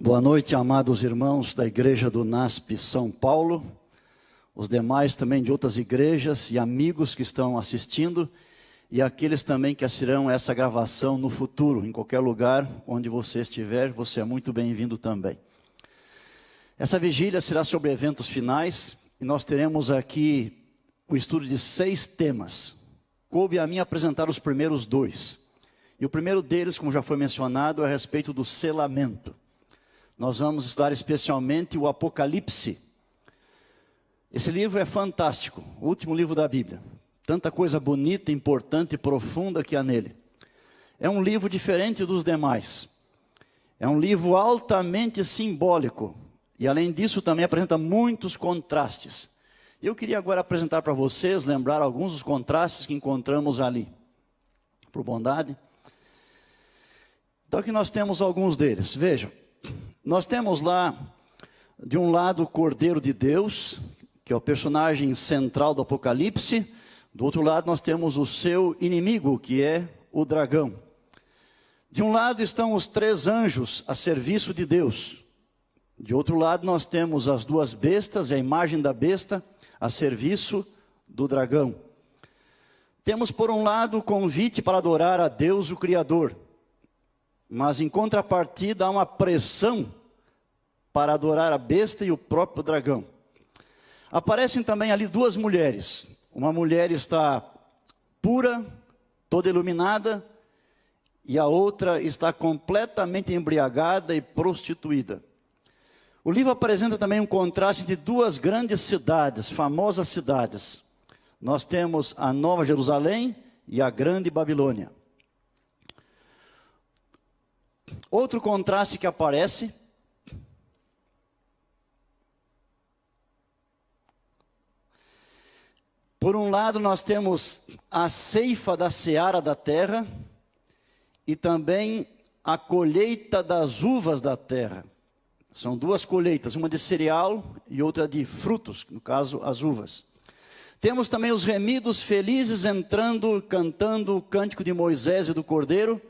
Boa noite, amados irmãos da igreja do NASP São Paulo, os demais também de outras igrejas e amigos que estão assistindo, e aqueles também que assistirão essa gravação no futuro, em qualquer lugar onde você estiver, você é muito bem-vindo também. Essa vigília será sobre eventos finais, e nós teremos aqui o estudo de 6 temas. Coube a mim apresentar os primeiros 2. E o primeiro deles, como já foi mencionado, é a respeito do selamento. Nós vamos estudar especialmente o Apocalipse. Esse livro é fantástico, o último livro da Bíblia. Tanta coisa bonita, importante e profunda que há nele. É um livro diferente dos demais. É um livro altamente simbólico. E além disso também apresenta muitos contrastes. Eu queria agora apresentar para vocês, lembrar alguns dos contrastes que encontramos ali. Por bondade. Então aqui nós temos alguns deles. Vejam. Nós temos lá, de um lado, o Cordeiro de Deus, que é o personagem central do Apocalipse. Do outro lado, nós temos o seu inimigo, que é o dragão. De um lado estão os 3 anjos a serviço de Deus. De outro lado, nós temos as 2 bestas e a imagem da besta a serviço do dragão. Temos, por um lado, o convite para adorar a Deus, o Criador. Mas em contrapartida há uma pressão para adorar a besta e o próprio dragão. Aparecem também ali 2 mulheres. Uma mulher está pura, toda iluminada, e a outra está completamente embriagada e prostituída. O livro apresenta também um contraste de 2 grandes cidades, famosas cidades. Nós temos a Nova Jerusalém e a Grande Babilônia. Outro contraste que aparece, por um lado nós temos a ceifa da seara da terra e também a colheita das uvas da terra. São 2 colheitas, uma de cereal e outra de frutos, no caso as uvas. Temos também os remidos felizes entrando, cantando o cântico de Moisés e do Cordeiro,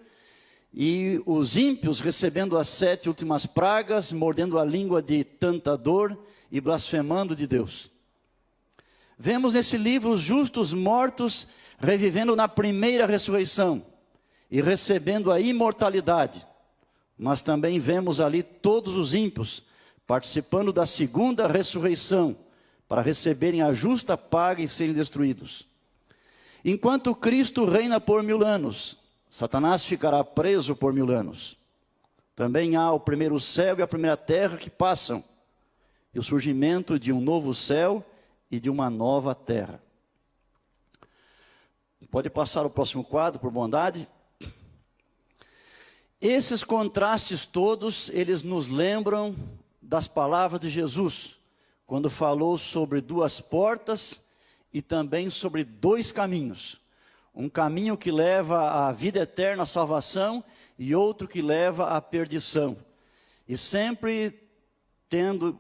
e os ímpios recebendo as 7 últimas pragas, mordendo a língua de tanta dor e blasfemando de Deus. Vemos nesse livro os justos mortos revivendo na primeira ressurreição e recebendo a imortalidade. Mas também vemos ali todos os ímpios participando da segunda ressurreição para receberem a justa paga e serem destruídos. Enquanto Cristo reina por 1000 anos, Satanás ficará preso por 1000 anos. Também há o primeiro céu e a primeira terra que passam, e o surgimento de um novo céu e de uma nova terra. Pode passar o próximo quadro, por bondade. Esses contrastes todos, eles nos lembram das palavras de Jesus, quando falou sobre 2 portas e também sobre 2 caminhos. Um caminho que leva à vida eterna, à salvação, e outro que leva à perdição. E sempre tendo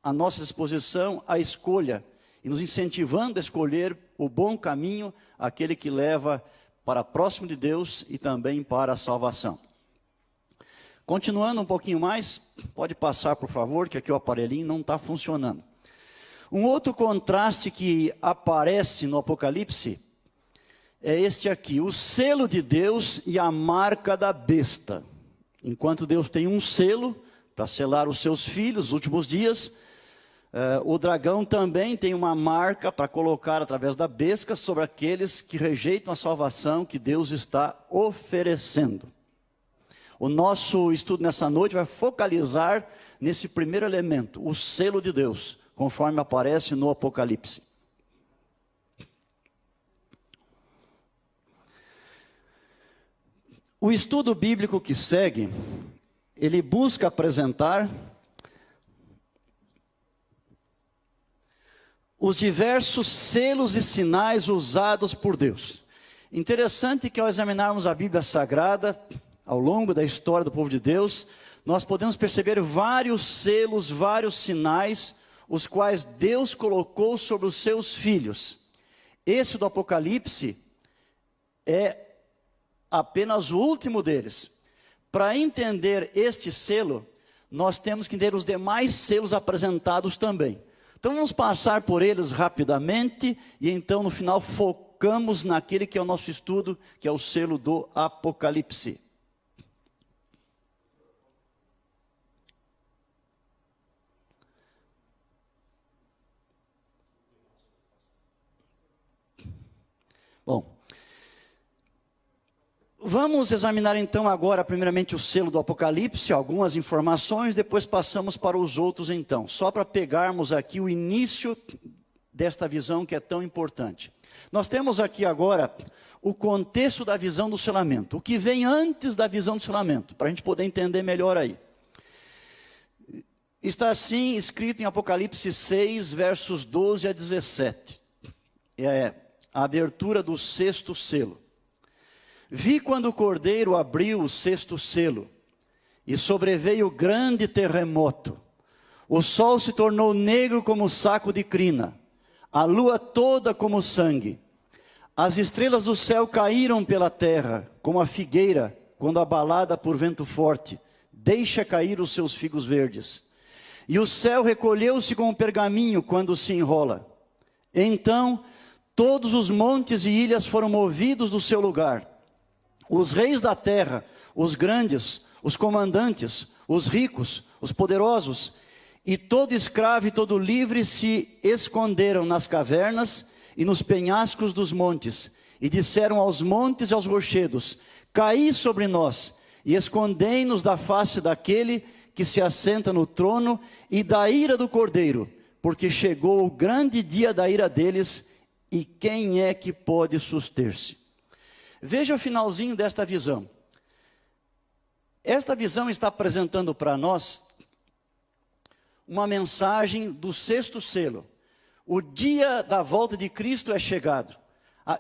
à nossa disposição a escolha, e nos incentivando a escolher o bom caminho, aquele que leva para próximo de Deus e também para a salvação. Continuando um pouquinho mais, pode passar por favor, que aqui o aparelhinho não está funcionando. Um outro contraste que aparece no Apocalipse é este aqui, o selo de Deus e a marca da besta. Enquanto Deus tem um selo para selar os seus filhos, os últimos dias, o dragão também tem uma marca para colocar através da besta sobre aqueles que rejeitam a salvação que Deus está oferecendo. O nosso estudo nessa noite vai focalizar nesse primeiro elemento, o selo de Deus, conforme aparece no Apocalipse. O estudo bíblico que segue, ele busca apresentar os diversos selos e sinais usados por Deus. Interessante que ao examinarmos a Bíblia Sagrada, ao longo da história do povo de Deus, nós podemos perceber vários selos, vários sinais, os quais Deus colocou sobre os seus filhos. Esse do Apocalipse é apenas o último deles. Para entender este selo, nós temos que ter os demais selos apresentados também. Então vamos passar por eles rapidamente, e então no final focamos naquele que é o nosso estudo, que é o selo do Apocalipse. Bom, vamos examinar então agora primeiramente o selo do Apocalipse, algumas informações, depois passamos para os outros então, só para pegarmos aqui o início desta visão que é tão importante. Nós temos aqui agora o contexto da visão do selamento, o que vem antes da visão do selamento, para a gente poder entender melhor aí. Está assim escrito em Apocalipse 6, versos 12 a 17, é a abertura do sexto selo. Vi quando o Cordeiro abriu o sexto selo, e sobreveio grande terremoto. O sol se tornou negro como saco de crina, a lua toda como sangue. As estrelas do céu caíram pela terra, como a figueira, quando abalada por vento forte, deixa cair os seus figos verdes. E o céu recolheu-se como um pergaminho quando se enrola. Então, todos os montes e ilhas foram movidos do seu lugar. Os reis da terra, os grandes, os comandantes, os ricos, os poderosos, e todo escravo e todo livre se esconderam nas cavernas e nos penhascos dos montes, e disseram aos montes e aos rochedos: caí sobre nós, e escondei-nos da face daquele que se assenta no trono e da ira do Cordeiro, porque chegou o grande dia da ira deles, e quem é que pode suster-se? Veja o finalzinho desta visão. Esta visão está apresentando para nós uma mensagem do sexto selo. O dia da volta de Cristo é chegado.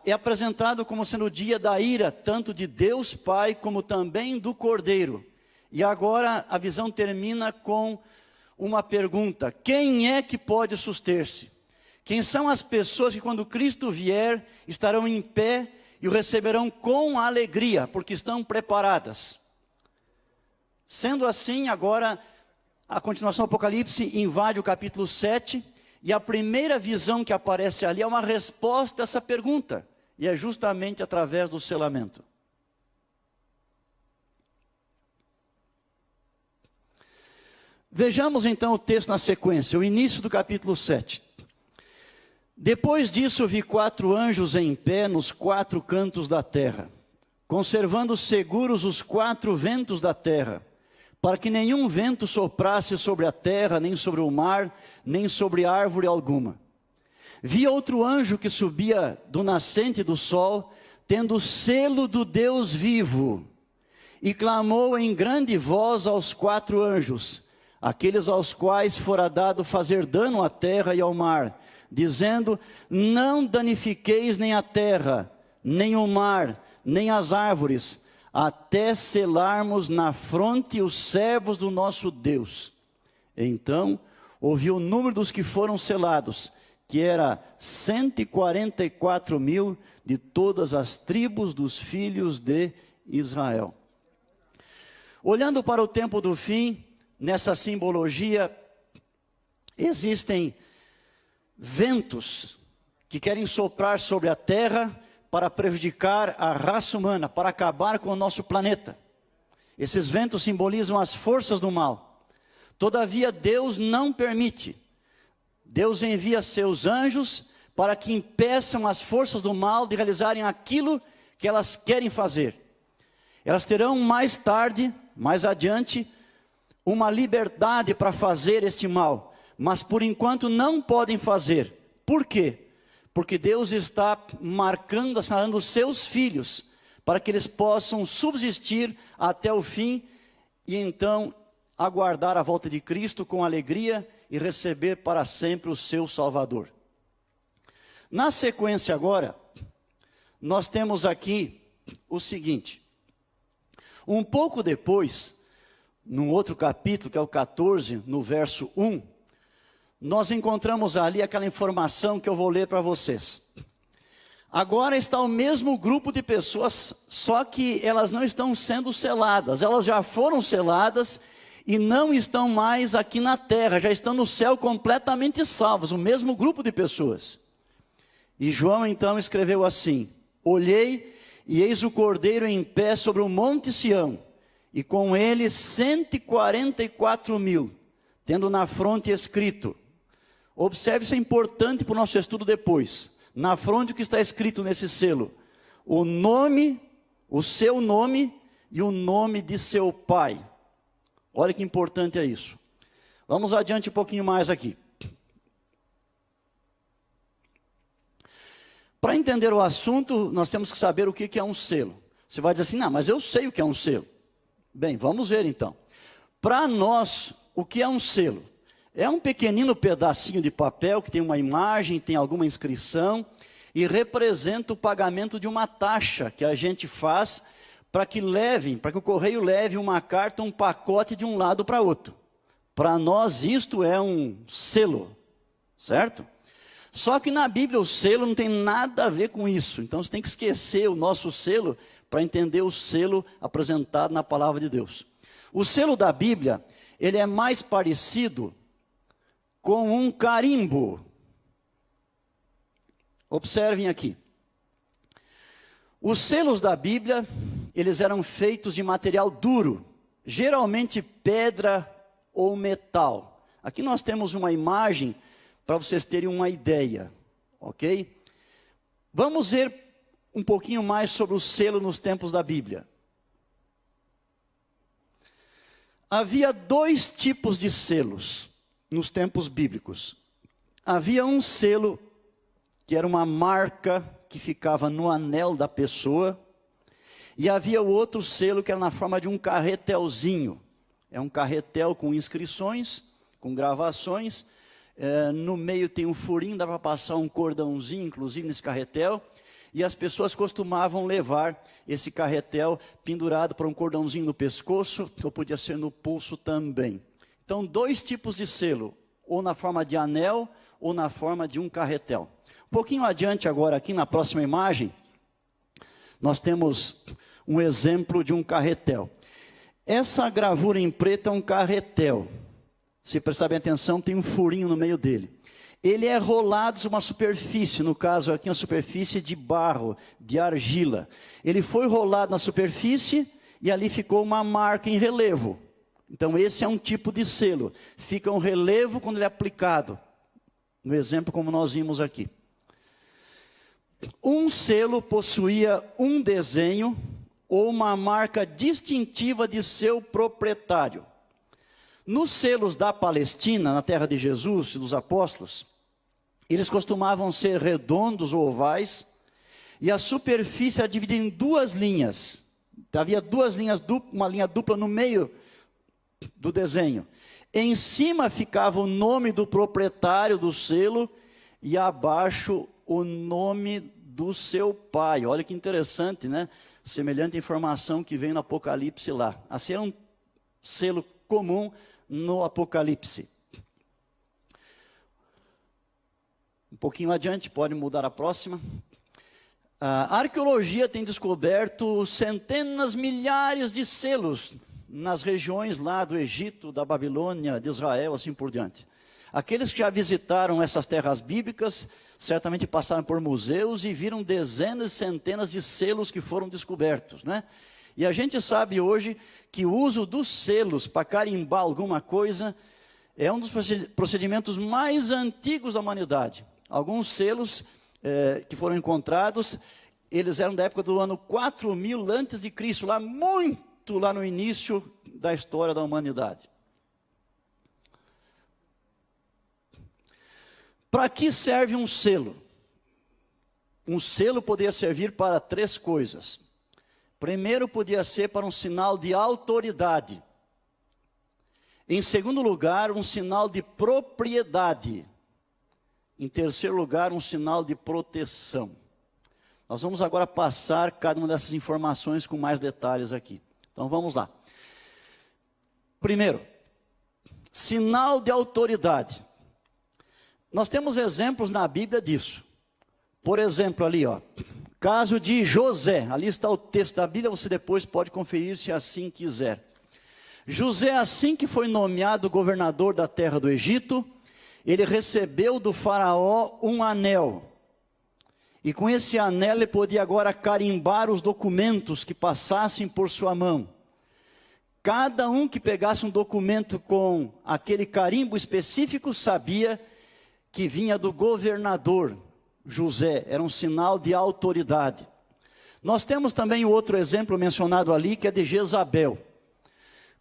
É apresentado como sendo o dia da ira, tanto de Deus Pai, como também do Cordeiro. E agora a visão termina com uma pergunta: quem é que pode suster-se? Quem são as pessoas que quando Cristo vier, estarão em pé e o receberão com alegria, porque estão preparadas? Sendo assim, agora, a continuação do Apocalipse invade o capítulo 7, e a primeira visão que aparece ali é uma resposta a essa pergunta, e é justamente através do selamento. Vejamos então o texto na sequência, o início do capítulo 7. Depois disso vi 4 anjos em pé nos 4 cantos da terra, conservando seguros os 4 ventos da terra, para que nenhum vento soprasse sobre a terra, nem sobre o mar, nem sobre árvore alguma. Vi outro anjo que subia do nascente do sol, tendo o selo do Deus vivo, e clamou em grande voz aos 4 anjos, aqueles aos quais fora dado fazer dano à terra e ao mar, dizendo: não danifiqueis nem a terra, nem o mar, nem as árvores, até selarmos na fronte os servos do nosso Deus. Então ouvi o número dos que foram selados, que era 144.000 de todas as tribos dos filhos de Israel. Olhando para o tempo do fim, nessa simbologia, existem ventos que querem soprar sobre a terra para prejudicar a raça humana, para acabar com o nosso planeta. Esses ventos simbolizam as forças do mal. Todavia Deus não permite. Deus envia seus anjos para que impeçam as forças do mal de realizarem aquilo que elas querem fazer. Elas terão mais tarde, mais adiante, uma liberdade para fazer este mal, mas por enquanto não podem fazer. Por quê? Porque Deus está marcando, assinalando os seus filhos, para que eles possam subsistir até o fim, e então aguardar a volta de Cristo com alegria, e receber para sempre o seu Salvador. Na sequência agora, nós temos aqui o seguinte: um pouco depois, num outro capítulo, que é o 14, no verso 1, nós encontramos ali aquela informação que eu vou ler para vocês. Agora está o mesmo grupo de pessoas, só que elas não estão sendo seladas, elas já foram seladas, e não estão mais aqui na terra, já estão no céu completamente salvos, o mesmo grupo de pessoas. E João então escreveu assim: olhei e eis o Cordeiro em pé sobre o monte Sião, e com ele 144.000, tendo na fronte escrito, observe, isso é importante para o nosso estudo depois, na fronte o que está escrito nesse selo, o nome, o seu nome e o nome de seu pai. Olha que importante é isso. Vamos adiante um pouquinho mais aqui. Para entender o assunto, nós temos que saber o que é um selo. Você vai dizer assim, não, mas eu sei o que é um selo. Bem, vamos ver então. Para nós, o que é um selo? É um pequenino pedacinho de papel que tem uma imagem, tem alguma inscrição e representa o pagamento de uma taxa que a gente faz para que o correio leve uma carta, um pacote de um lado para outro. Para nós isto é um selo, certo? Só que na Bíblia o selo não tem nada a ver com isso. Então você tem que esquecer o nosso selo para entender o selo apresentado na palavra de Deus. O selo da Bíblia, ele é mais parecido com um carimbo. Observem aqui. Os selos da Bíblia, eles eram feitos de material duro, geralmente pedra ou metal. Aqui nós temos uma imagem para vocês terem uma ideia, ok? Vamos ver um pouquinho mais sobre o selo nos tempos da Bíblia. Havia dois tipos de selos nos tempos bíblicos. Havia um selo que era uma marca que ficava no anel da pessoa, e havia o outro selo que era na forma de um carretelzinho. É um carretel com inscrições, com gravações, no meio tem um furinho, dá para passar um cordãozinho, inclusive nesse carretel, e as pessoas costumavam levar esse carretel pendurado por um cordãozinho no pescoço, ou podia ser no pulso também. Então, dois tipos de selo, ou na forma de anel, ou na forma de um carretel. Um pouquinho adiante agora, aqui na próxima imagem, nós temos um exemplo de um carretel. Essa gravura em preto é um carretel. Se prestarem atenção, tem um furinho no meio dele. Ele é rolado sobre uma superfície, no caso aqui uma superfície de barro, de argila. Ele foi rolado na superfície e ali ficou uma marca em relevo. Então esse é um tipo de selo. Fica um relevo quando ele é aplicado. No exemplo como nós vimos aqui. Um selo possuía um desenho ou uma marca distintiva de seu proprietário. Nos selos da Palestina, na terra de Jesus e dos apóstolos, eles costumavam ser redondos ou ovais, e a superfície era dividida em duas linhas. Havia duas linhas, uma linha dupla no meio do desenho. Em cima ficava o nome do proprietário do selo, e abaixo o nome do seu pai. Olha que interessante, né? Semelhante informação que vem no Apocalipse lá. Assim era um selo comum no Apocalipse. Um pouquinho adiante, pode mudar a próxima. A arqueologia tem descoberto centenas, milhares de selos nas regiões lá do Egito, da Babilônia, de Israel, assim por diante. Aqueles que já visitaram essas terras bíblicas, certamente passaram por museus e viram dezenas e centenas de selos que foram descobertos, né? E a gente sabe hoje que o uso dos selos para carimbar alguma coisa é um dos procedimentos mais antigos da humanidade. Alguns selos que foram encontrados, eles eram da época do ano 4000 antes de Cristo, muito lá no início da história da humanidade. Para que serve um selo? Um selo poderia servir para três coisas. Primeiro, podia ser para um sinal de autoridade. Em segundo lugar, um sinal de propriedade. Em terceiro lugar, um sinal de proteção. Nós vamos agora passar cada uma dessas informações com mais detalhes aqui. Então vamos lá. Primeiro, sinal de autoridade. Nós temos exemplos na Bíblia disso. Por exemplo, ali, ó, caso de José. Ali está o texto da Bíblia, você depois pode conferir se assim quiser. José, assim que foi nomeado governador da terra do Egito, ele recebeu do faraó um anel. E com esse anel ele podia agora carimbar os documentos que passassem por sua mão. Cada um que pegasse um documento com aquele carimbo específico sabia que vinha do governador José, era um sinal de autoridade. Nós temos também outro exemplo mencionado ali, que é de Jezabel.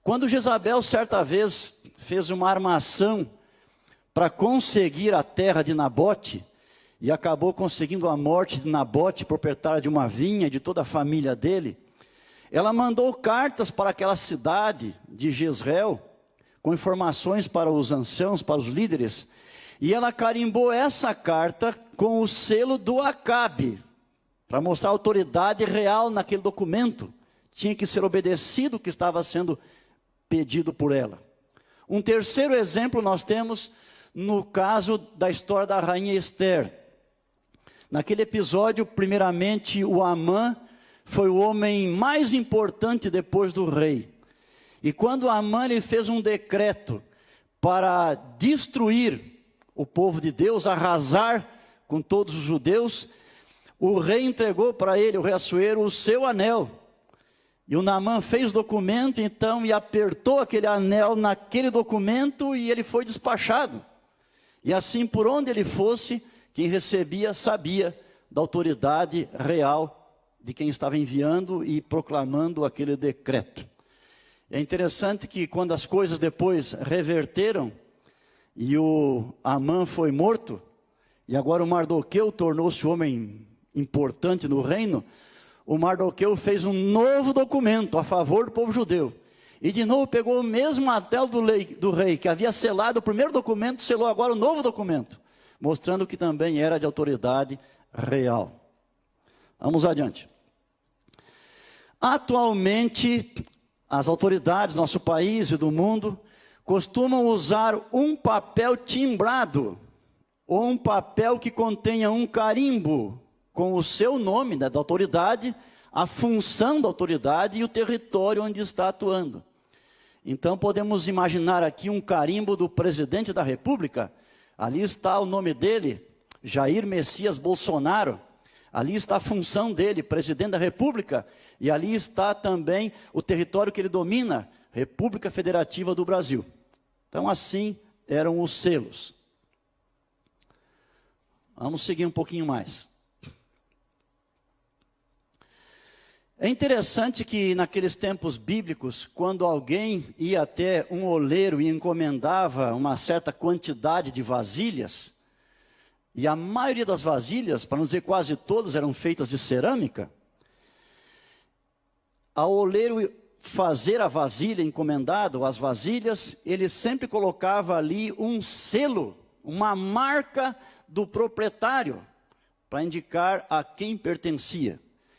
Quando Jezabel, certa vez, fez uma armação para conseguir a terra de Nabote, e acabou conseguindo a morte de Nabote, proprietário de uma vinha, de toda a família dele, ela mandou cartas para aquela cidade de Jezreel, com informações para os anciãos, para os líderes, e ela carimbou essa carta com o selo do Acabe, para mostrar a autoridade real naquele documento. Tinha que ser obedecido o que estava sendo pedido por ela. Um terceiro exemplo nós temos no caso da história da rainha Esther. Naquele episódio, primeiramente, o Amã foi o homem mais importante depois do rei. E quando Amã ele fez um decreto para destruir o povo de Deus, arrasar com todos os judeus, o rei entregou para ele, o rei Assuero, o seu anel. E o Naamã fez o documento, então, e apertou aquele anel naquele documento, e ele foi despachado. E assim, por onde ele fosse, quem recebia sabia da autoridade real de quem estava enviando e proclamando aquele decreto. É interessante que quando as coisas depois reverteram, e o Amã foi morto, e agora o Mardoqueu tornou-se homem importante no reino, o Mardoqueu fez um novo documento a favor do povo judeu. E de novo pegou o mesmo martelo do rei, que havia selado o primeiro documento, selou agora o novo documento, mostrando que também era de autoridade real. Vamos adiante. Atualmente, as autoridades do nosso país e do mundo costumam usar um papel timbrado, ou um papel que contenha um carimbo, com o seu nome, né, da autoridade, a função da autoridade e o território onde está atuando. Então podemos imaginar aqui um carimbo do presidente da República, ali está o nome dele, Jair Messias Bolsonaro, ali está a função dele, presidente da República, e ali está também o território que ele domina, República Federativa do Brasil. Então assim eram os selos. Vamos seguir um pouquinho mais. É interessante que naqueles tempos bíblicos, quando alguém ia até um oleiro e encomendava uma certa quantidade de vasilhas, e a maioria das vasilhas, para não dizer quase todas, eram feitas de cerâmica, ao oleiro fazer a vasilha encomendada, ou as vasilhas, ele sempre colocava ali um selo, uma marca do proprietário, para indicar a quem pertencia.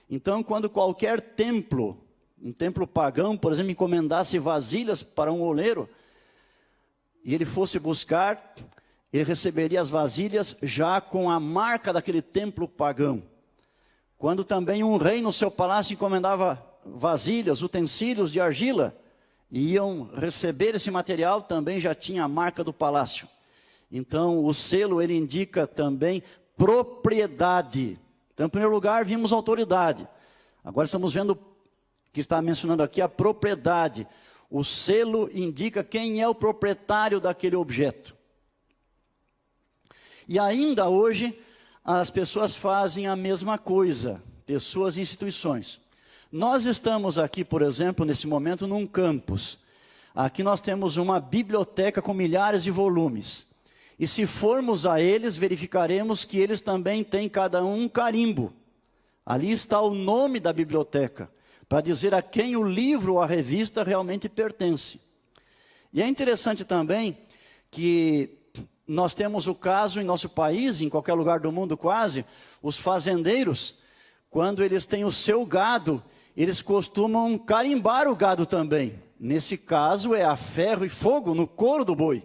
Então, quando qualquer templo, um templo pagão, por exemplo, encomendasse vasilhas para um oleiro, e ele fosse buscar, ele receberia as vasilhas já com a marca daquele templo pagão. Quando também um rei no seu palácio encomendava vasilhas, utensílios de argila, e iam receber esse material, também já tinha a marca do palácio. Então, o selo, ele indica também propriedade. Então, em primeiro lugar, vimos autoridade. Agora estamos vendo que está mencionando aqui a propriedade. O selo indica quem é o proprietário daquele objeto. E ainda hoje, as pessoas fazem a mesma coisa, pessoas e instituições. Nós estamos aqui, por exemplo, nesse momento, num campus. Aqui nós temos uma biblioteca com milhares de volumes. E se formos a eles, verificaremos que eles também têm cada um carimbo. Ali está o nome da biblioteca, para dizer a quem o livro ou a revista realmente pertence. E é interessante também que nós temos o caso em nosso país, em qualquer lugar do mundo quase, os fazendeiros, quando eles têm o seu gado, eles costumam carimbar o gado também. Nesse caso é a ferro e fogo no couro do boi.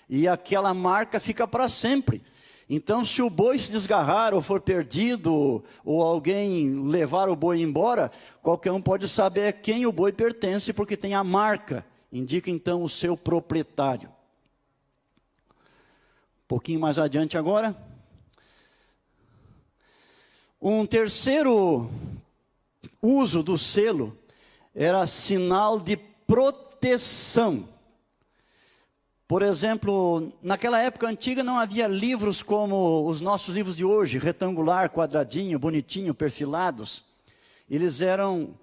E aquela marca fica para sempre. Então, se o boi se desgarrar ou for perdido, ou alguém levar o boi embora, qualquer um pode saber a quem o boi pertence, porque tem a marca. indica então o seu proprietário. Um pouquinho mais adiante agora. Um terceiro uso do selo era sinal de proteção. Por exemplo, naquela época antiga não havia livros como os nossos livros de hoje, retangular, quadradinho, bonitinho, perfilados. Eles eram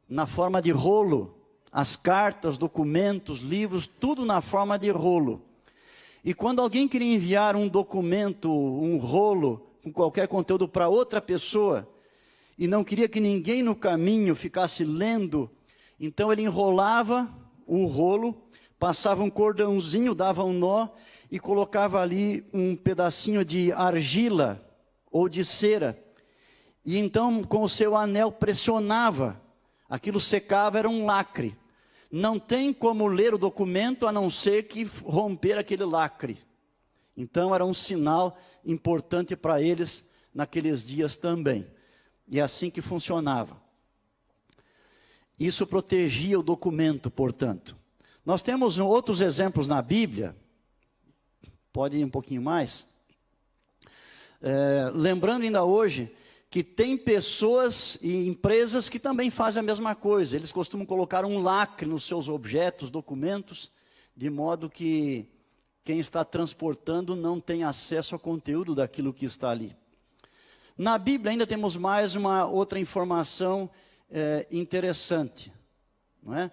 na forma de rolo, as cartas, documentos, livros, tudo na forma de rolo. E quando alguém queria enviar um documento, um rolo, com qualquer conteúdo para outra pessoa, e não queria que ninguém no caminho ficasse lendo, então ele enrolava o rolo, passava um cordãozinho, dava um nó, e colocava ali um pedacinho de argila, ou de cera, e então com o seu anel pressionava, aquilo secava, era um lacre. Não tem como ler o documento a não ser que romper aquele lacre. Então era um sinal importante para eles naqueles dias também. E é assim que funcionava. Isso protegia o documento, portanto. Nós temos outros exemplos na Bíblia. Pode ir um pouquinho mais. Lembrando ainda hoje que tem pessoas e empresas que também fazem a mesma coisa. Eles costumam colocar um lacre nos seus objetos, documentos, de modo que quem está transportando não tem acesso ao conteúdo daquilo que está ali. Na Bíblia ainda temos mais uma outra informação interessante, não é?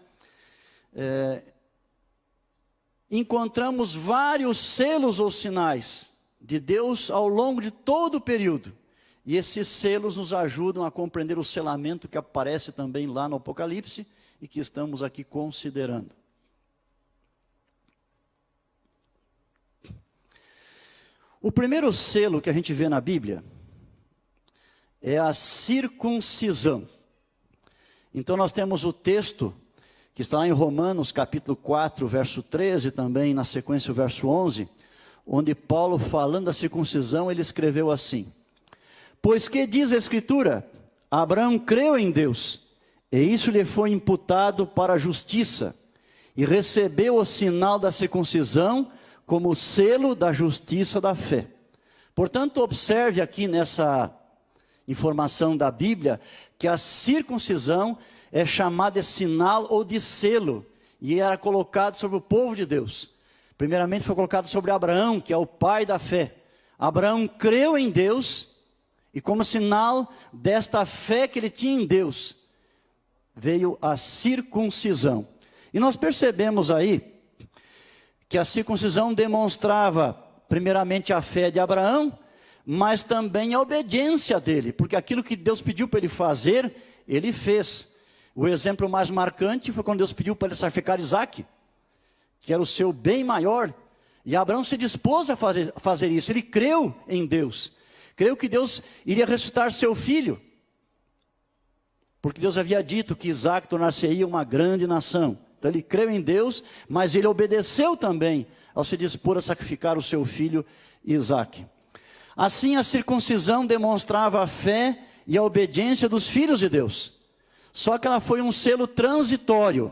Encontramos vários selos ou sinais de Deus ao longo de todo o período. E esses selos nos ajudam a compreender o selamento que aparece também lá no Apocalipse e que estamos aqui considerando. O primeiro selo que a gente vê na Bíblia é a circuncisão. Então nós temos o texto que está lá em Romanos capítulo 4, verso 13, também na sequência o verso 11, onde Paulo, falando da circuncisão, ele escreveu assim: pois que diz a Escritura, Abraão creu em Deus, e isso lhe foi imputado para a justiça, e recebeu o sinal da circuncisão como selo da justiça da fé. Portanto, observe aqui nessa informação da Bíblia, que a circuncisão é chamada de sinal ou de selo, e era colocado sobre o povo de Deus. Primeiramente foi colocado sobre Abraão, que é o pai da fé. Abraão creu em Deus, e como sinal desta fé que ele tinha em Deus, veio a circuncisão. E nós percebemos aí, que a circuncisão demonstrava, primeiramente, a fé de Abraão, mas também a obediência dele, porque aquilo que Deus pediu para ele fazer, ele fez. O exemplo mais marcante foi quando Deus pediu para ele sacrificar Isaac, que era o seu bem maior, e Abraão se dispôs a fazer isso, ele creu em Deus, creu que Deus iria ressuscitar seu filho, porque Deus havia dito que Isaac tornar-se-ia uma grande nação. Então ele creu em Deus, mas ele obedeceu também ao se dispor a sacrificar o seu filho Isaac. Assim a circuncisão demonstrava a fé e a obediência dos filhos de Deus. Só que ela foi um selo transitório.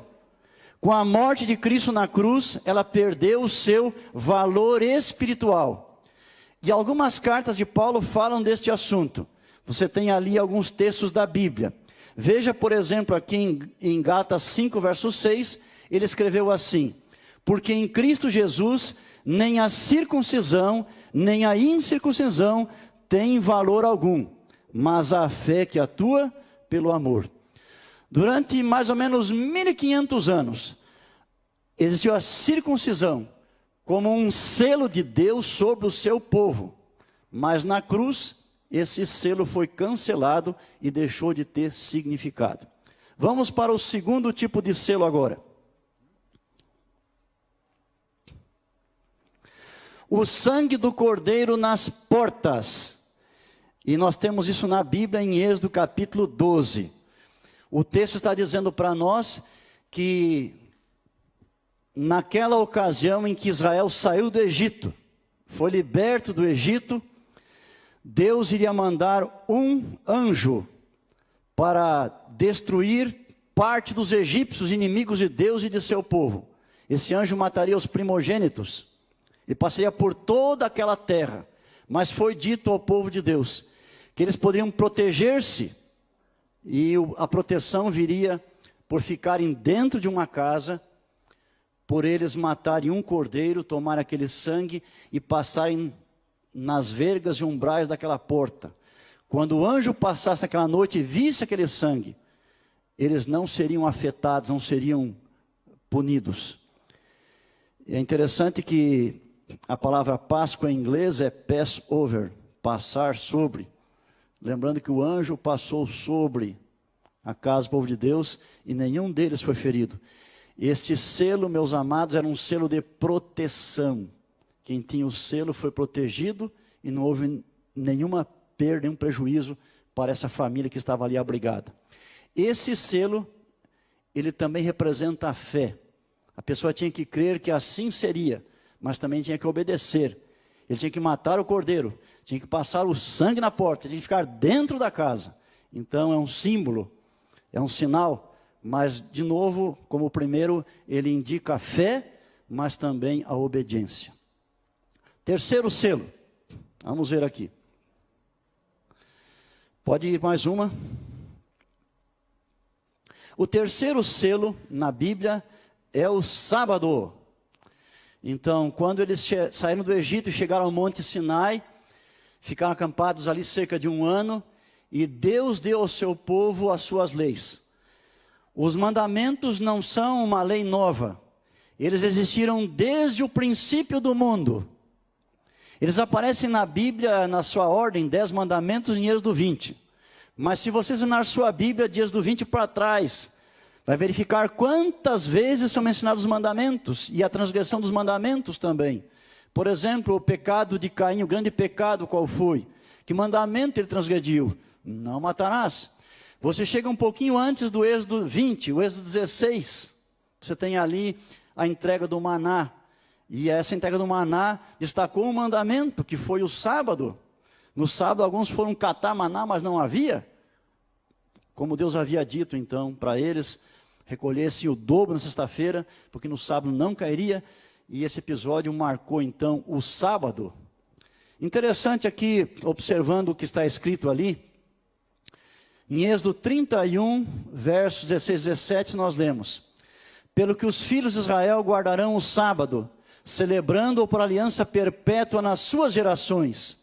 Com a morte de Cristo na cruz, ela perdeu o seu valor espiritual. E algumas cartas de Paulo falam deste assunto. Você tem ali alguns textos da Bíblia. Veja, por exemplo, aqui em Gálatas 5, verso 6, ele escreveu assim: porque em Cristo Jesus, nem a circuncisão, nem a incircuncisão tem valor algum, mas a fé que atua pelo amor. Durante mais ou menos 1500 anos, existiu a circuncisão como um selo de Deus sobre o seu povo, mas na cruz, esse selo foi cancelado e deixou de ter significado. Vamos para o segundo tipo de selo agora. O sangue do cordeiro nas portas. E nós temos isso na Bíblia em Êxodo capítulo 12. O texto está dizendo para nós que naquela ocasião em que Israel saiu do Egito, foi liberto do Egito, Deus iria mandar um anjo para destruir parte dos egípcios, inimigos de Deus e de seu povo. Esse anjo mataria os primogênitos e passaria por toda aquela terra. Mas foi dito ao povo de Deus que eles poderiam proteger-se, e a proteção viria por ficarem dentro de uma casa, por eles matarem um cordeiro, tomarem aquele sangue e passarem nas vergas e umbrais daquela porta. Quando o anjo passasse naquela noite e visse aquele sangue, eles não seriam afetados, não seriam punidos. É interessante que a palavra Páscoa em inglês é Passover, passar sobre. Lembrando que o anjo passou sobre a casa do povo de Deus e nenhum deles foi ferido. Este selo, meus amados, era um selo de proteção. Quem tinha o selo foi protegido e não houve nenhuma perda, nenhum prejuízo para essa família que estava ali abrigada. Esse selo, ele também representa a fé. A pessoa tinha que crer que assim seria, mas também tinha que obedecer. Ele tinha que matar o cordeiro, tinha que passar o sangue na porta, tinha que ficar dentro da casa. Então é um símbolo, é um sinal, mas de novo, como o primeiro, ele indica a fé, mas também a obediência. Terceiro selo, vamos ver aqui. Pode ir mais uma. O terceiro selo na Bíblia é o sábado. Então, quando eles saíram do Egito e chegaram ao Monte Sinai, ficaram acampados ali cerca de 1 ano, e Deus deu ao seu povo as suas leis. Os mandamentos não são uma lei nova, eles existiram desde o princípio do mundo. Eles aparecem na Bíblia, na sua ordem, 10 mandamentos em Êxodo 20. Mas se você examinar sua Bíblia de Êxodo 20 para trás, vai verificar quantas vezes são mencionados os mandamentos e a transgressão dos mandamentos também. Por exemplo, o pecado de Caim, o grande pecado qual foi? Que mandamento ele transgrediu? Não matarás. Você chega um pouquinho antes do Êxodo 20, o Êxodo 16. Você tem ali a entrega do maná. E essa entrega do maná destacou um mandamento, que foi o sábado. No sábado alguns foram catar maná, mas não havia. Como Deus havia dito então para eles, recolhesse o dobro na sexta-feira, porque no sábado não cairia. E esse episódio marcou então o sábado. Interessante aqui, observando o que está escrito ali, em Êxodo 31, versos 16 e 17, nós lemos: pelo que os filhos de Israel guardarão o sábado, celebrando-o por aliança perpétua nas suas gerações.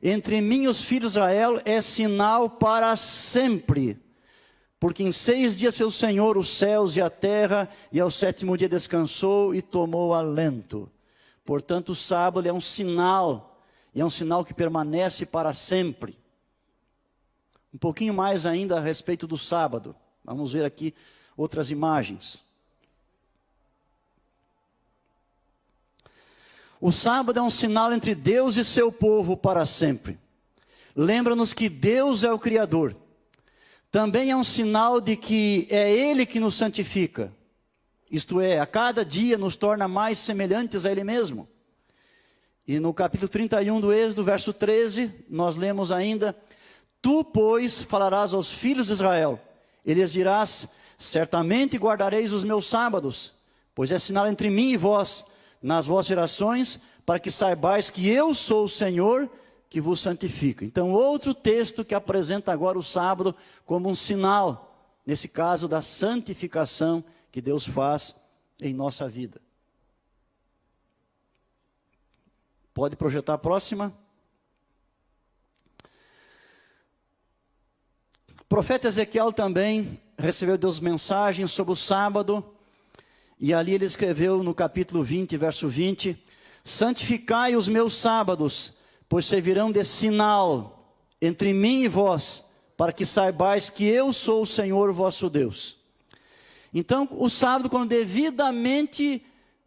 Entre mim e os filhos de Israel é sinal para sempre. Porque em 6 dias fez o Senhor os céus e a terra, e ao 7º dia descansou e tomou alento. Portanto, o sábado é um sinal, e é um sinal que permanece para sempre. Um pouquinho mais ainda a respeito do sábado. Vamos ver aqui outras imagens. O sábado é um sinal entre Deus e seu povo para sempre. Lembra-nos que Deus é o Criador. Também é um sinal de que é Ele que nos santifica. Isto é, a cada dia nos torna mais semelhantes a Ele mesmo. E no capítulo 31 do Êxodo, verso 13, nós lemos ainda: tu, pois, falarás aos filhos de Israel, e lhes dirás: certamente guardareis os meus sábados, pois é sinal entre mim e vós, nas vossas gerações, para que saibais que eu sou o Senhor que vos santifica. Então, outro texto que apresenta agora o sábado como um sinal, nesse caso da santificação que Deus faz em nossa vida. Pode projetar a próxima. O profeta Ezequiel também recebeu de Deus mensagens sobre o sábado, e ali ele escreveu no capítulo 20, verso 20: santificai os meus sábados, pois servirão de sinal entre mim e vós, para que saibais que eu sou o Senhor vosso Deus. Então, o sábado, quando devidamente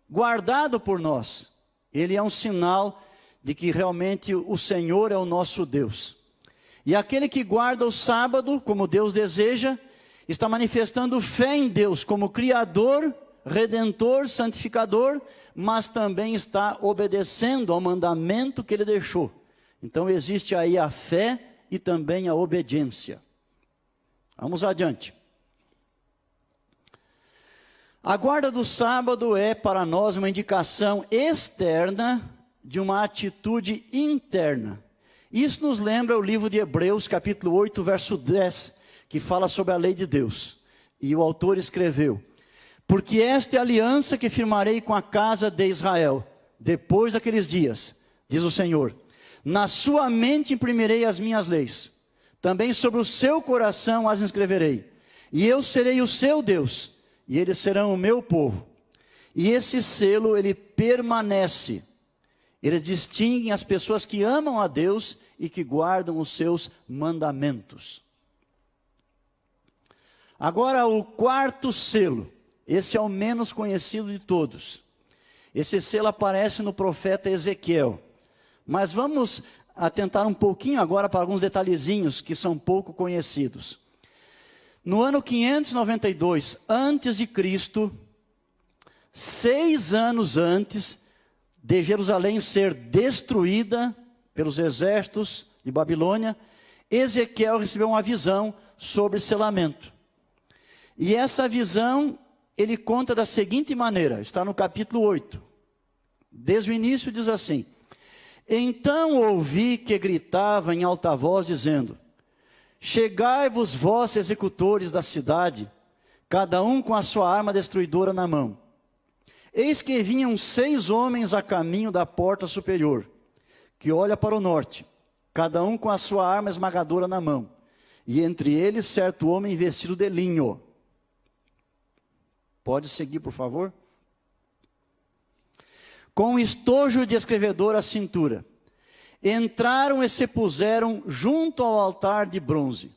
guardado por nós, ele é um sinal de que realmente o Senhor é o nosso Deus. E aquele que guarda o sábado, como Deus deseja, está manifestando fé em Deus como Criador, Redentor, Santificador, mas também está obedecendo ao mandamento que Ele deixou. Então existe aí a fé e também a obediência. Vamos adiante. A guarda do sábado é para nós uma indicação externa de uma atitude interna. Isso nos lembra o livro de Hebreus, capítulo 8, verso 10, que fala sobre a lei de Deus. E o autor escreveu: porque esta é a aliança que firmarei com a casa de Israel, depois daqueles dias, diz o Senhor. Na sua mente imprimirei as minhas leis, também sobre o seu coração as inscreverei. E eu serei o seu Deus, e eles serão o meu povo. E esse selo, ele permanece. Eles distinguem as pessoas que amam a Deus e que guardam os seus mandamentos. Agora, o quarto selo. Esse é o menos conhecido de todos. Esse selo aparece no profeta Ezequiel. Mas vamos atentar um pouquinho agora para alguns detalhezinhos que são pouco conhecidos. No ano 592 antes de Cristo, 6 anos antes de Jerusalém ser destruída pelos exércitos de Babilônia, Ezequiel recebeu uma visão sobre selamento. E essa visão ele conta da seguinte maneira, está no capítulo 8. Desde o início diz assim: então ouvi que gritava em alta voz, dizendo: chegai-vos vós, executores da cidade, cada um com a sua arma destruidora na mão. Eis que vinham 6 homens a caminho da porta superior, que olha para o norte, cada um com a sua arma esmagadora na mão, e entre eles certo homem vestido de linho. Pode seguir, por favor? Com estojo de escrevedor à cintura. Entraram e se puseram junto ao altar de bronze.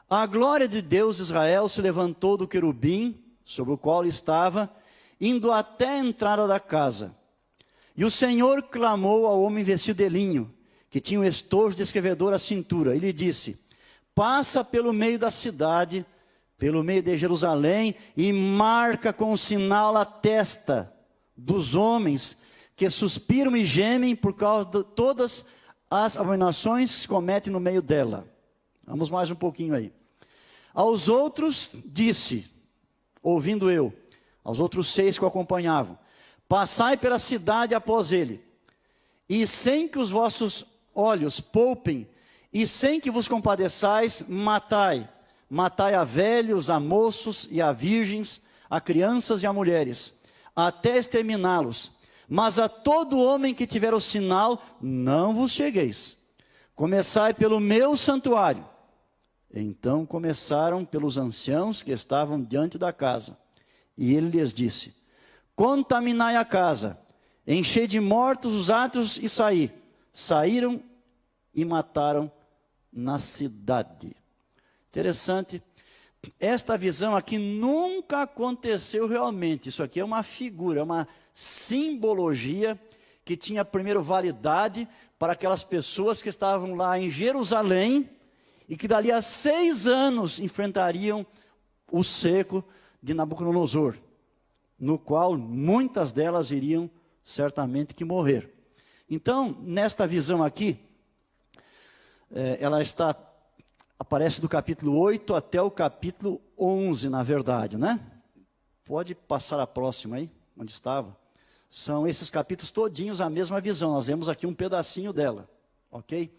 A glória de Deus Israel se levantou do querubim, sobre o qual estava, indo até a entrada da casa. E o Senhor clamou ao homem vestido de linho, que tinha um estojo de escrevedor à cintura, e lhe disse: passa pelo meio da cidade, pelo meio de Jerusalém, e marca com um sinal a testa dos homens que suspiram e gemem por causa de todas as abominações que se cometem no meio dela. Vamos mais um pouquinho aí. Aos outros disse, ouvindo eu, aos outros 6 que o acompanhavam: passai pela cidade após ele, e sem que os vossos olhos poupem, e sem que vos compadeçais, matai. Matai a velhos, a moços e a virgens, a crianças e a mulheres, até exterminá-los. Mas a todo homem que tiver o sinal, não vos chegueis. Começai pelo meu santuário. Então começaram pelos anciãos que estavam diante da casa. E ele lhes disse: contaminai a casa, enchei de mortos os átrios e saí. Saíram e mataram na cidade. Interessante, esta visão aqui nunca aconteceu realmente. Isso aqui é uma figura, é uma simbologia que tinha primeiro validade para aquelas pessoas que estavam lá em Jerusalém e que dali a 6 anos enfrentariam o cerco de Nabucodonosor, no qual muitas delas iriam certamente que morrer. Então, nesta visão aqui, ela aparece do capítulo 8 até o capítulo 11, na verdade, né? Pode passar a próxima aí, onde estava. São esses capítulos todinhos a mesma visão. Nós vemos aqui um pedacinho dela, ok?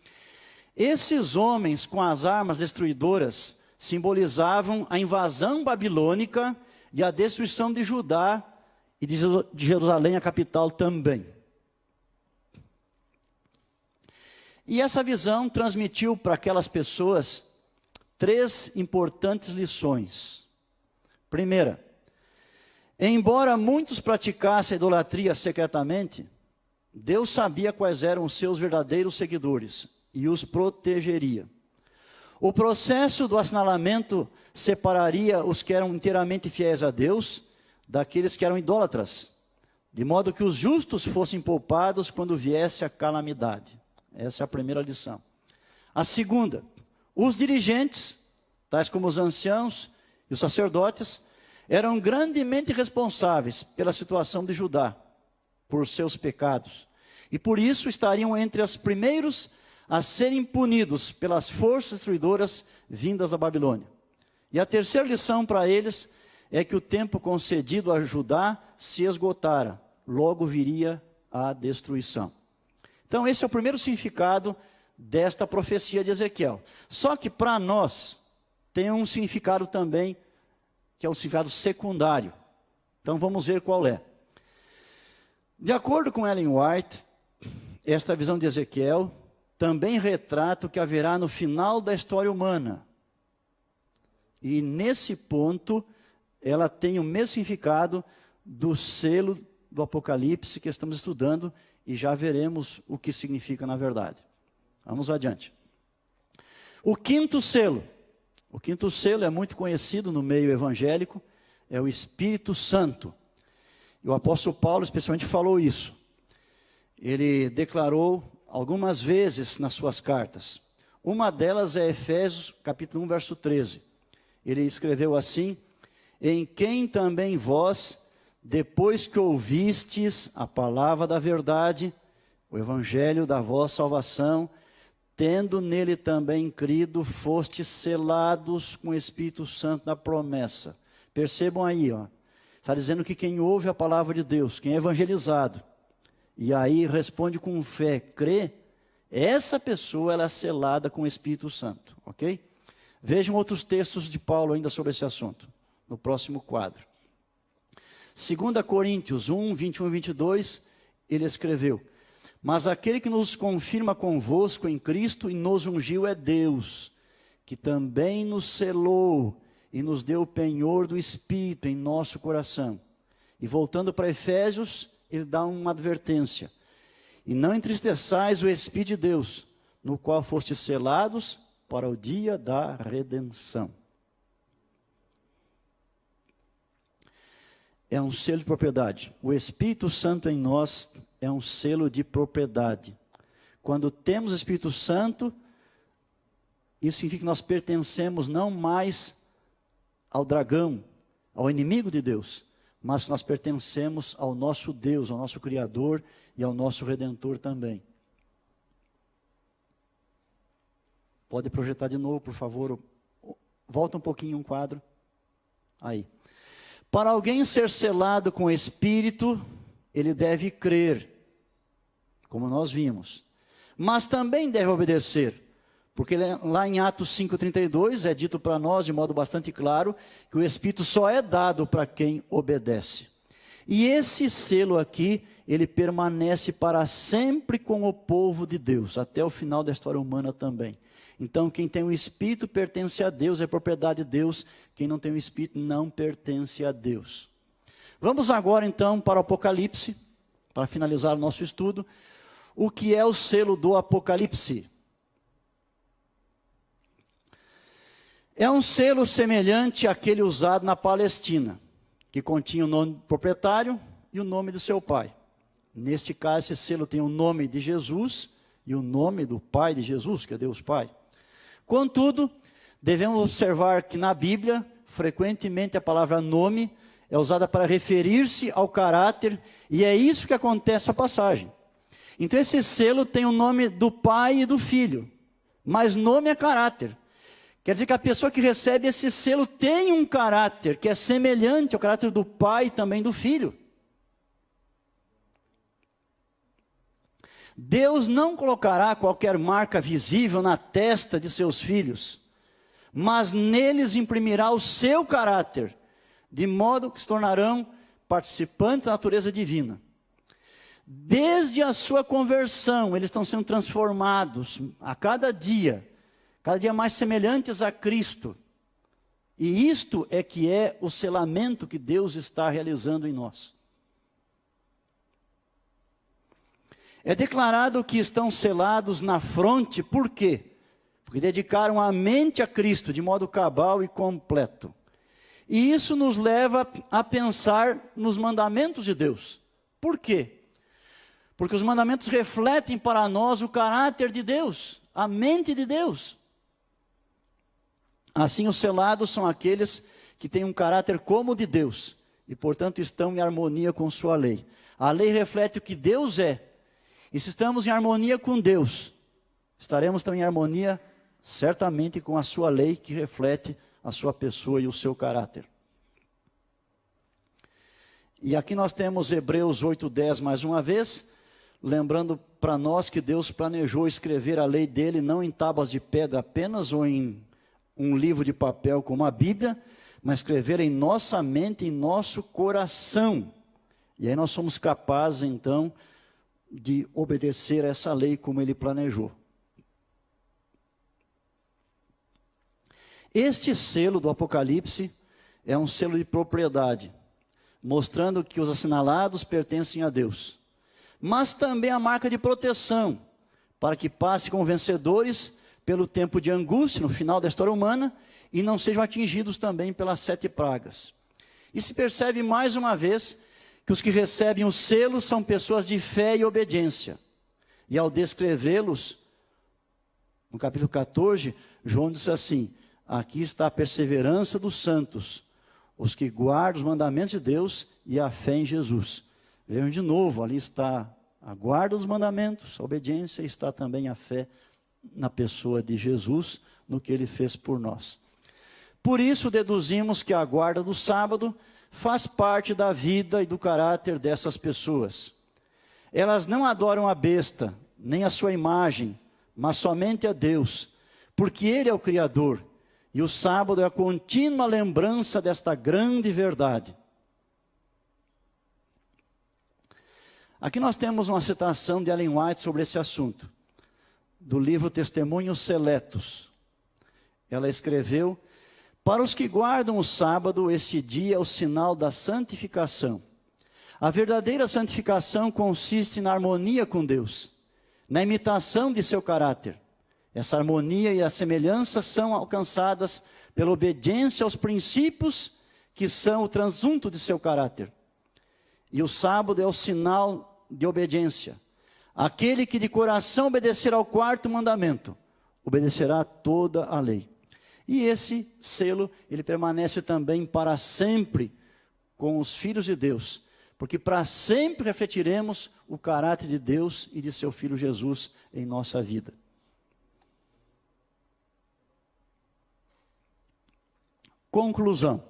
Esses homens com as armas destruidoras simbolizavam a invasão babilônica e a destruição de Judá e de Jerusalém, a capital também. E essa visão transmitiu para aquelas pessoas 3 importantes lições. Primeira, embora muitos praticassem a idolatria secretamente, Deus sabia quais eram os seus verdadeiros seguidores e os protegeria. O processo do assinalamento separaria os que eram inteiramente fiéis a Deus daqueles que eram idólatras, de modo que os justos fossem poupados quando viesse a calamidade. Essa é a primeira lição. A segunda, os dirigentes, tais como os anciãos e os sacerdotes, eram grandemente responsáveis pela situação de Judá, por seus pecados, e por isso estariam entre os primeiros a serem punidos pelas forças destruidoras vindas da Babilônia. E a terceira lição para eles é que o tempo concedido a Judá se esgotara, logo viria a destruição. Então esse é o primeiro significado desta profecia de Ezequiel. Só que para nós tem um significado também, que é um significado secundário. Então vamos ver qual é. De acordo com Ellen White, esta visão de Ezequiel também retrata o que haverá no final da história humana. E nesse ponto, ela tem o mesmo significado do selo do Apocalipse que estamos estudando, e já veremos o que significa na verdade. Vamos adiante. O quinto selo. O quinto selo é muito conhecido no meio evangélico, é o Espírito Santo. E o apóstolo Paulo especialmente falou isso. Ele declarou algumas vezes nas suas cartas. Uma delas é Efésios, capítulo 1, verso 13. Ele escreveu assim: em quem também vós, depois que ouvistes a palavra da verdade, o evangelho da vossa salvação, tendo nele também crido, fostes selados com o Espírito Santo da promessa. Percebam aí, ó. Está dizendo que quem ouve a palavra de Deus, quem é evangelizado, e aí responde com fé, crê, essa pessoa ela é selada com o Espírito Santo, ok? Vejam outros textos de Paulo ainda sobre esse assunto, no próximo quadro. 2 Coríntios 1, 21 e 22, ele escreveu: mas aquele que nos confirma convosco em Cristo e nos ungiu é Deus, que também nos selou e nos deu o penhor do Espírito em nosso coração. E voltando para Efésios, ele dá uma advertência: e não entristeçais o Espírito de Deus, no qual fostes selados para o dia da redenção. É um selo de propriedade. O Espírito Santo em nós é um selo de propriedade. Quando temos o Espírito Santo, isso significa que nós pertencemos não mais ao dragão, ao inimigo de Deus, mas que nós pertencemos ao nosso Deus, ao nosso Criador e ao nosso Redentor também. Pode projetar de novo, por favor. Volta um pouquinho um quadro. Aí. Para alguém ser selado com o Espírito, ele deve crer, como nós vimos. Mas também deve obedecer. Porque lá em Atos 5,32 é dito para nós, de modo bastante claro, que o Espírito só é dado para quem obedece. E esse selo aqui, ele permanece para sempre com o povo de Deus, até o final da história humana também. Então, quem tem o Espírito pertence a Deus, é propriedade de Deus. Quem não tem o Espírito não pertence a Deus. Vamos agora, então, para o Apocalipse, para finalizar o nosso estudo. O que é o selo do Apocalipse? É um selo semelhante àquele usado na Palestina, que continha o nome do proprietário e o nome do seu pai. Neste caso, esse selo tem o nome de Jesus e o nome do pai de Jesus, que é Deus Pai. Contudo, devemos observar que na Bíblia, frequentemente a palavra nome é usada para referir-se ao caráter, e é isso que acontece nessa passagem. Então esse selo tem o nome do pai e do filho, mas nome é caráter. Quer dizer que a pessoa que recebe esse selo tem um caráter que é semelhante ao caráter do pai e também do filho. Deus não colocará qualquer marca visível na testa de seus filhos, mas neles imprimirá o seu caráter, de modo que se tornarão participantes da natureza divina. Desde a sua conversão, eles estão sendo transformados a cada dia mais semelhantes a Cristo. E isto é que é o selamento que Deus está realizando em nós. É declarado que estão selados na fronte, por quê? Porque dedicaram a mente a Cristo de modo cabal e completo. E isso nos leva a pensar nos mandamentos de Deus. Por quê? Porque os mandamentos refletem para nós o caráter de Deus, a mente de Deus. Assim, os selados são aqueles que têm um caráter como o de Deus, e portanto estão em harmonia com sua lei. A lei reflete o que Deus é. E se estamos em harmonia com Deus, estaremos também em harmonia, certamente, com a sua lei, que reflete a sua pessoa e o seu caráter. E aqui nós temos Hebreus 8:10 mais uma vez, lembrando para nós que Deus planejou escrever a lei dele não em tábuas de pedra apenas, ou em um livro de papel como a Bíblia, mas escrever em nossa mente, em nosso coração. E aí nós somos capazes, então, de obedecer a essa lei como ele planejou. Este selo do Apocalipse é um selo de propriedade, mostrando que os assinalados pertencem a Deus. Mas também a marca de proteção, para que passe como vencedores pelo tempo de angústia no final da história humana e não sejam atingidos também pelas 7 pragas. E se percebe mais uma vez que os que recebem o selo são pessoas de fé e obediência. E ao descrevê-los, no capítulo 14, João diz assim: aqui está a perseverança dos santos, os que guardam os mandamentos de Deus e a fé em Jesus. Vejam de novo, ali está a guarda dos mandamentos, a obediência, e está também a fé na pessoa de Jesus, no que ele fez por nós. Por isso deduzimos que a guarda do sábado faz parte da vida e do caráter dessas pessoas. Elas não adoram a besta, nem a sua imagem, mas somente a Deus, porque Ele é o Criador, e o sábado é a contínua lembrança desta grande verdade. Aqui nós temos uma citação de Ellen White sobre esse assunto, do livro Testemunhos Seletos. Ela escreveu: para os que guardam o sábado, este dia é o sinal da santificação. A verdadeira santificação consiste na harmonia com Deus, na imitação de seu caráter. Essa harmonia e a semelhança são alcançadas pela obediência aos princípios que são o transunto de seu caráter. E o sábado é o sinal de obediência. Aquele que de coração obedecer ao 4º mandamento, obedecerá toda a lei. E esse selo, ele permanece também para sempre com os filhos de Deus, porque para sempre refletiremos o caráter de Deus e de seu Filho Jesus em nossa vida. Conclusão.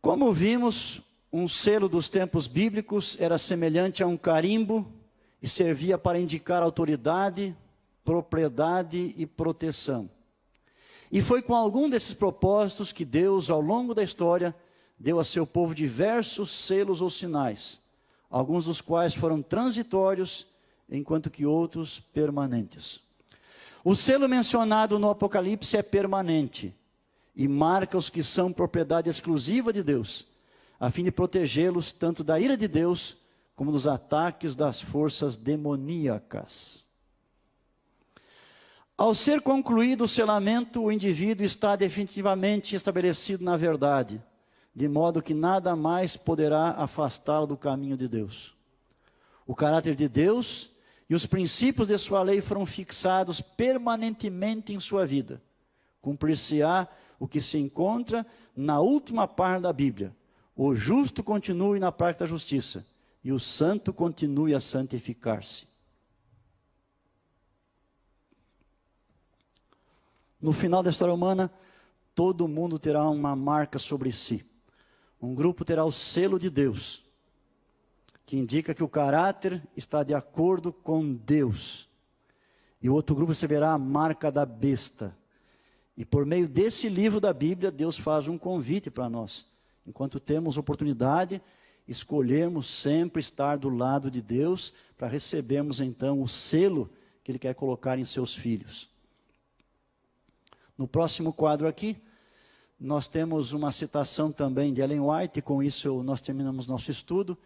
Como vimos, um selo dos tempos bíblicos era semelhante a um carimbo e servia para indicar autoridade, propriedade e proteção. E foi com algum desses propósitos que Deus, ao longo da história, deu a seu povo diversos selos ou sinais, alguns dos quais foram transitórios, enquanto que outros permanentes. O selo mencionado no Apocalipse é permanente e marca os que são propriedade exclusiva de Deus, a fim de protegê-los tanto da ira de Deus como dos ataques das forças demoníacas. Ao ser concluído o selamento, o indivíduo está definitivamente estabelecido na verdade, de modo que nada mais poderá afastá-lo do caminho de Deus. O caráter de Deus e os princípios de sua lei foram fixados permanentemente em sua vida. Cumprir-se-á o que se encontra na última parte da Bíblia: o justo continue na prática da justiça, e o santo continue a santificar-se. No final da história humana, todo mundo terá uma marca sobre si. Um grupo terá o selo de Deus, que indica que o caráter está de acordo com Deus. E o outro grupo receberá a marca da besta. E por meio desse livro da Bíblia, Deus faz um convite para nós. Enquanto temos oportunidade, escolhermos sempre estar do lado de Deus, para recebermos então o selo que Ele quer colocar em seus filhos. No próximo quadro aqui, nós temos uma citação também de Ellen White, e com isso nós terminamos nosso estudo,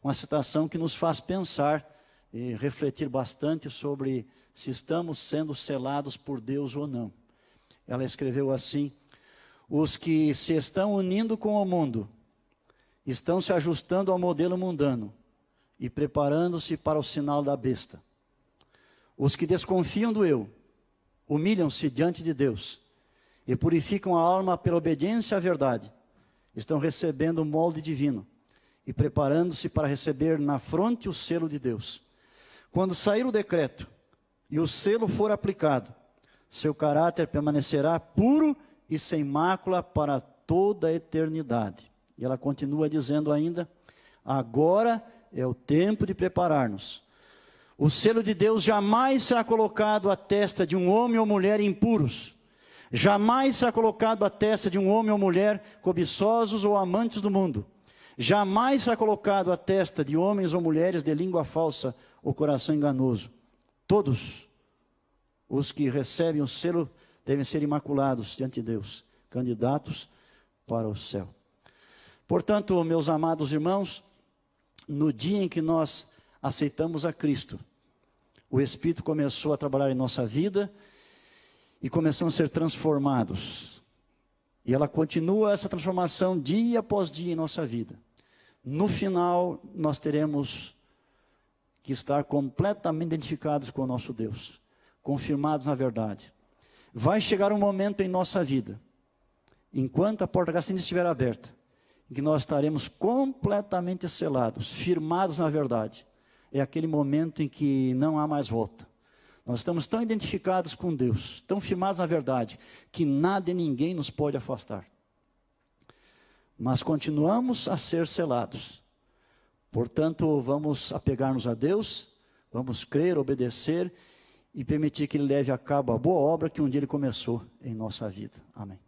uma citação que nos faz pensar e refletir bastante sobre se estamos sendo selados por Deus ou não. Ela escreveu assim: os que se estão unindo com o mundo, estão se ajustando ao modelo mundano e preparando-se para o sinal da besta. Os que desconfiam do eu, humilham-se diante de Deus e purificam a alma pela obediência à verdade, estão recebendo o molde divino e preparando-se para receber na fronte o selo de Deus. Quando sair o decreto e o selo for aplicado, seu caráter permanecerá puro e sem mácula para toda a eternidade. E ela continua dizendo ainda: agora é o tempo de preparar-nos. O selo de Deus jamais será colocado à testa de um homem ou mulher impuros. Jamais será colocado à testa de um homem ou mulher cobiçosos ou amantes do mundo. Jamais será colocado à testa de homens ou mulheres de língua falsa ou coração enganoso. Todos os que recebem o selo devem ser imaculados diante de Deus, candidatos para o céu. Portanto, meus amados irmãos, no dia em que nós aceitamos a Cristo, o Espírito começou a trabalhar em nossa vida e começamos a ser transformados. E ela continua essa transformação dia após dia em nossa vida. No final, nós teremos que estar completamente identificados com o nosso Deus, confirmados na verdade. Vai chegar um momento em nossa vida, enquanto a porta da graça ainda estiver aberta, em que nós estaremos completamente selados, firmados na verdade. É aquele momento em que não há mais volta. Nós estamos tão identificados com Deus, tão firmados na verdade, que nada e ninguém nos pode afastar. Mas continuamos a ser selados. Portanto, vamos apegar-nos a Deus, vamos crer, obedecer e permitir que Ele leve a cabo a boa obra que um dia Ele começou em nossa vida. Amém.